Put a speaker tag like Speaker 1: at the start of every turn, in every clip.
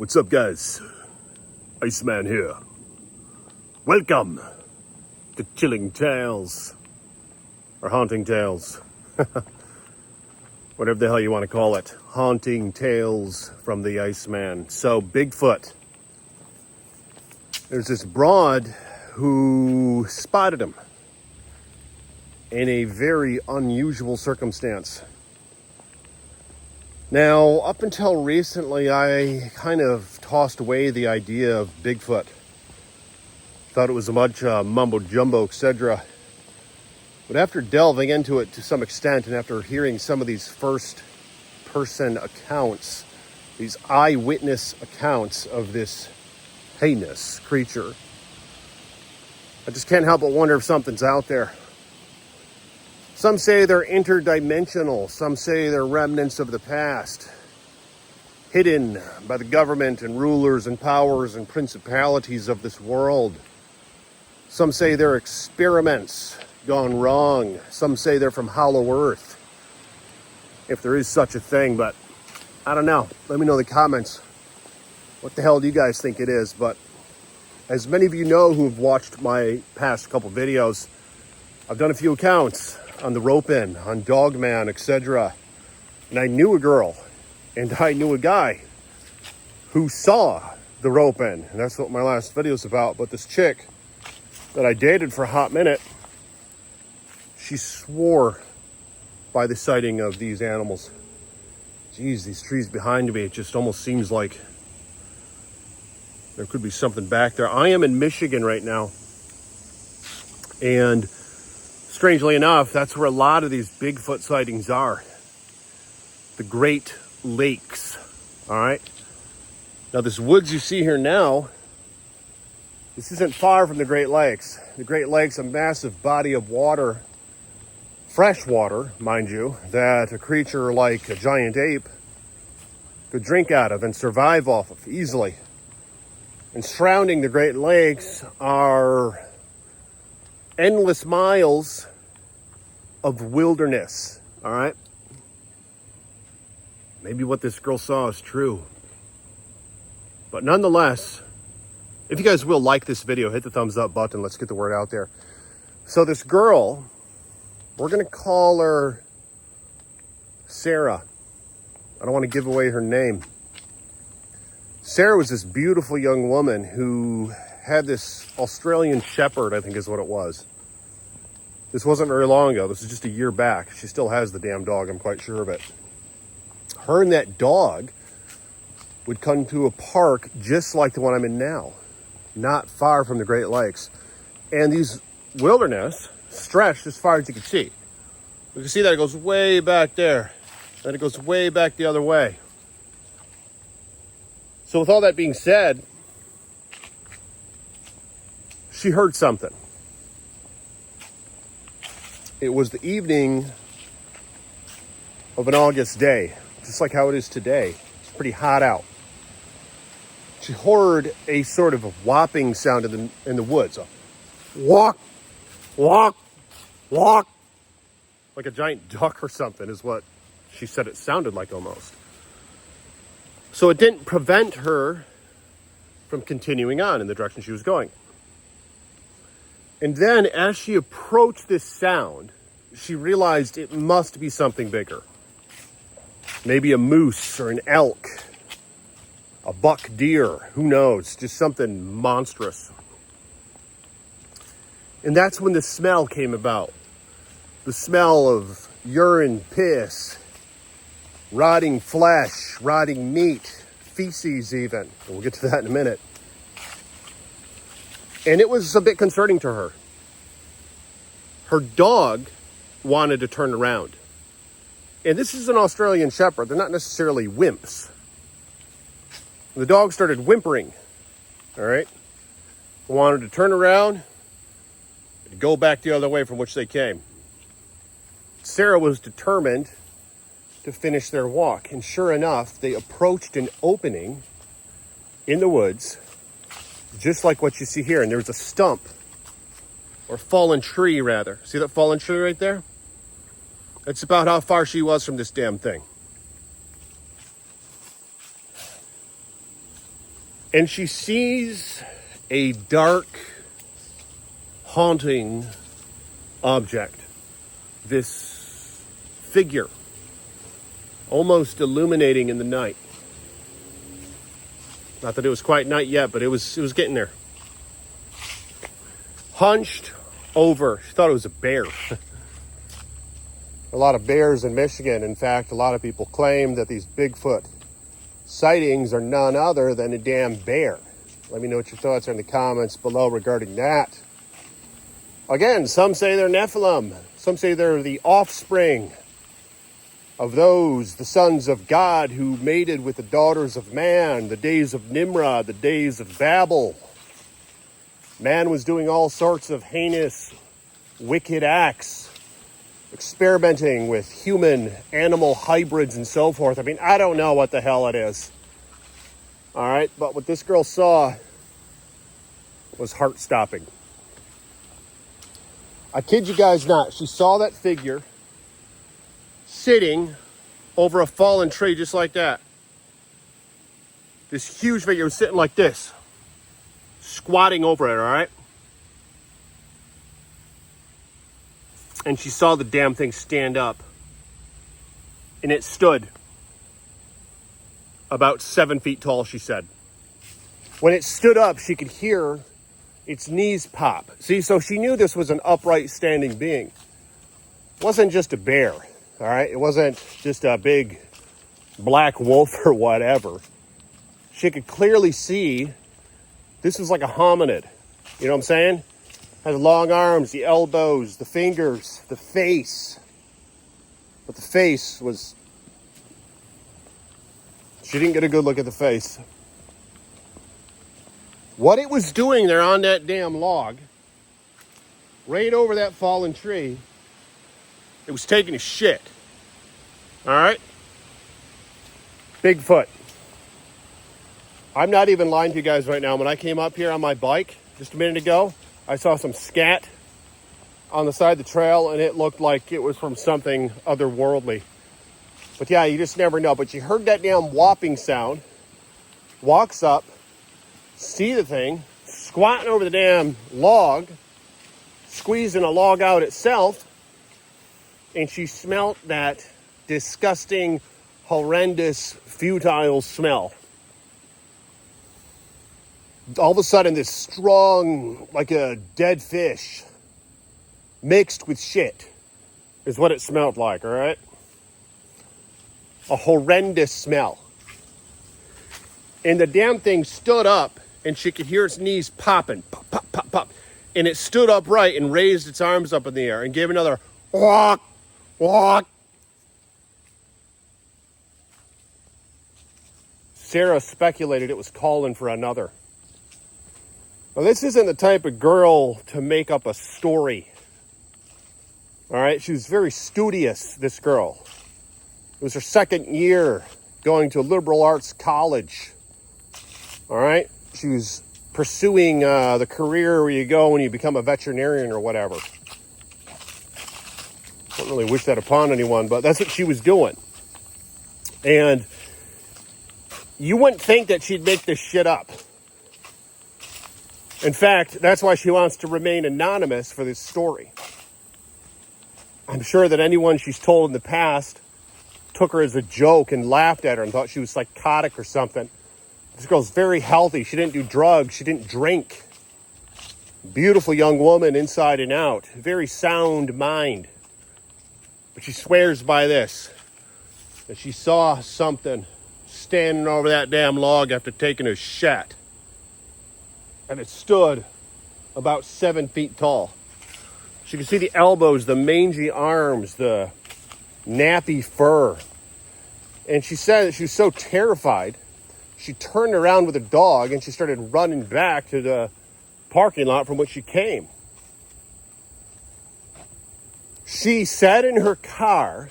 Speaker 1: What's up, guys? Iceman here. Welcome to Chilling Tales, or Haunting Tales. Whatever the hell you want to call it. Haunting Tales from the Iceman. So, Bigfoot. There's this broad who spotted him in a very unusual circumstance. Now, up until recently, I kind of tossed away the idea of Bigfoot. Thought it was a bunch of mumbo-jumbo, etc. But after delving into it to some extent, and after hearing some of these first-person accounts, these eyewitness accounts of this heinous creature, I just can't help but wonder if something's out there. Some say they're interdimensional. Some say they're remnants of the past, hidden by the government and rulers and powers and principalities of this world. Some say they're experiments gone wrong. Some say they're from hollow earth, if there is such a thing, but I don't know. Let me know in the comments. What the hell do you guys think it is? But as many of you know who have watched my past couple videos, I've done a few accounts on the rope-in, on Dogman, etc. And I knew a girl, and I knew a guy who saw the rope-in. And that's what my last video is about. But this chick that I dated for a hot minute, she swore by the sighting of these animals. Geez, these trees behind me, it just almost seems like there could be something back there. I am in Michigan right now. And strangely enough, that's where a lot of these Bigfoot sightings are. The Great Lakes, all right? Now, this woods you see here now, this isn't far from the Great Lakes. The Great Lakes, a massive body of water, fresh water, mind you, that a creature like a giant ape could drink out of and survive off of easily. And surrounding the Great Lakes are endless miles of wilderness, all right? Maybe what this girl saw is true. But nonetheless, if you guys will like this video, hit the thumbs up button. Let's get the word out there. So this girl, we're going to call her Sarah. I don't want to give away her name. Sarah was this beautiful young woman who had this Australian Shepherd, I think is what it was. This wasn't very long ago. This is just a year back. She still has the damn dog, I'm quite sure of it. Her and that dog would come to a park just like the one I'm in now, not far from the Great Lakes. And these wilderness stretched as far as you can see. You can see that it goes way back there. Then it goes way back the other way. So with all that being said, she heard something. It was the evening of an August day, just like how it is today. It's pretty hot out. She heard a sort of a whopping sound in the woods. A walk, walk, walk. Like a giant duck or something is what she said it sounded like almost. So it didn't prevent her from continuing on in the direction she was going. And then as she approached this sound, she realized it must be something bigger. Maybe a moose or an elk, a buck deer, who knows, just something monstrous. And that's when the smell came about. The smell of urine, piss, rotting flesh, rotting meat, feces even. And we'll get to that in a minute. And it was a bit concerning to her. Her dog wanted to turn around. And this is an Australian Shepherd. They're not necessarily wimps. The dog started whimpering. All right? Wanted to turn around and go back the other way from which they came. Sarah was determined to finish their walk. And sure enough, they approached an opening in the woods, just like what you see here. And there was a stump, or fallen tree rather. See that fallen tree right there? That's about how far she was from this damn thing. And she sees a dark, haunting object. This figure, almost illuminating in the night. Not that it was quite night yet, but it was getting there. Hunched over. She thought it was a bear. A lot of bears in Michigan. In fact, a lot of people claim that these Bigfoot sightings are none other than a damn bear. Let me know what your thoughts are in the comments below regarding that. Again, some say they're Nephilim. Some say they're the offspring of those, the sons of God, who mated with the daughters of man, the days of Nimrod, the days of Babel. Man was doing all sorts of heinous, wicked acts, experimenting with human-animal hybrids and so forth. I mean, I don't know what the hell it is. All right, but what this girl saw was heart-stopping. I kid you guys not. She saw that figure sitting over a fallen tree just like that. This huge figure was sitting like this, squatting over it, all right? And she saw the damn thing stand up. And it stood about 7 feet tall, she said. When it stood up, she could hear its knees pop. See, so she knew this was an upright standing being. It wasn't just a bear, all right? It wasn't just a big black wolf or whatever. She could clearly see this was like a hominid. You know what I'm saying? Had the long arms, the elbows, the fingers, the face. But the face was... She didn't get a good look at the face. What it was doing there on that damn log, right over that fallen tree, it was taking a shit. All right? Bigfoot. I'm not even lying to you guys right now. When I came up here on my bike just a minute ago, I saw some scat on the side of the trail, and it looked like it was from something otherworldly. But yeah, you just never know. But you heard that damn whopping sound, walks up, see the thing, squatting over the damn log, squeezing a log out itself, and she smelt that disgusting, horrendous, futile smell. All of a sudden, this strong, like a dead fish, mixed with shit, is what it smelled like, all right? A horrendous smell. And the damn thing stood up, and she could hear its knees popping, pop, pop, pop, pop. And it stood upright and raised its arms up in the air and gave another walk, walk. Sarah speculated it was calling for another. Now, this isn't the type of girl to make up a story. All right, she was very studious, this girl. It was her second year going to a liberal arts college. All right, she was pursuing the career where you go when you become a veterinarian or whatever. Don't really wish that upon anyone, but that's what she was doing. And you wouldn't think that she'd make this shit up. In fact, that's why she wants to remain anonymous for this story. I'm sure that anyone she's told in the past took her as a joke and laughed at her and thought she was psychotic or something. This girl's very healthy. She didn't do drugs. She didn't drink. Beautiful young woman inside and out. Very sound mind. But she swears by this, that she saw something standing over that damn log after taking a shit. And it stood about 7 feet tall. She could see the elbows, the mangy arms, the nappy fur. And she said that she was so terrified, she turned around with a dog and she started running back to the parking lot from which she came. She sat in her car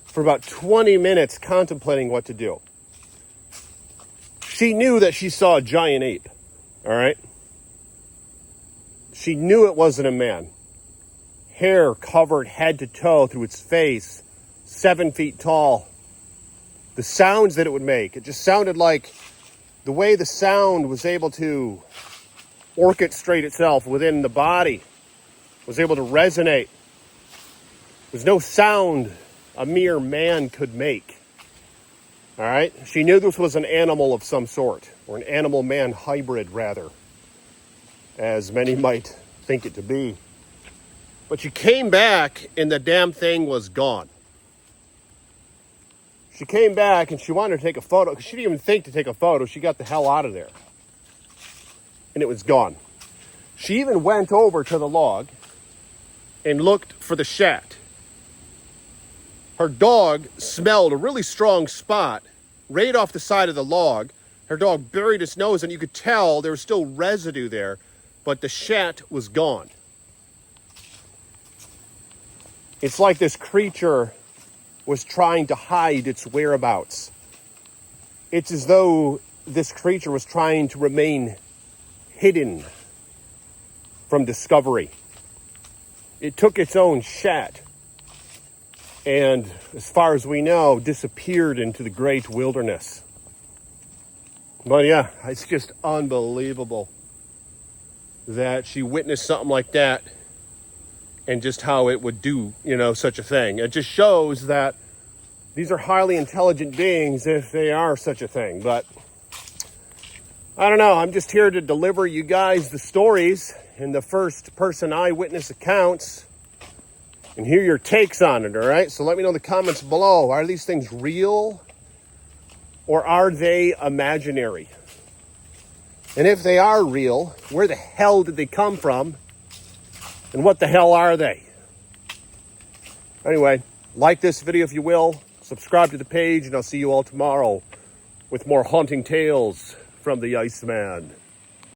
Speaker 1: for about 20 minutes contemplating what to do. She knew that she saw a giant ape, all right? She knew it wasn't a man. Hair covered head to toe through its face, 7 feet tall. The sounds that it would make, it just sounded like the way the sound was able to orchestrate itself within the body, was able to resonate. There's no sound a mere man could make. All right? She knew this was an animal of some sort, or an animal-man hybrid, rather, as many might think it to be. But she came back, and the damn thing was gone. She came back, and she wanted to take a photo, because she didn't even think to take a photo. She got the hell out of there. And it was gone. She even went over to the log and looked for the shat. Her dog smelled a really strong spot right off the side of the log. Her dog buried its nose, and you could tell there was still residue there, but the shat was gone. It's like this creature was trying to hide its whereabouts. It's as though this creature was trying to remain hidden from discovery. It took its own shat, and as far as we know, disappeared into the great wilderness. But yeah, it's just unbelievable that she witnessed something like that, and just how it would do, such a thing. It just shows that these are highly intelligent beings if they are such a thing. But I don't know. I'm just here to deliver you guys the stories and the first-person eyewitness accounts and hear your takes on it, all right? So let me know in the comments below. Are these things real or are they imaginary? And if they are real, where the hell did they come from? And what the hell are they? Anyway, like this video if you will. Subscribe to the page, and I'll see you all tomorrow with more haunting tales from the Iceman.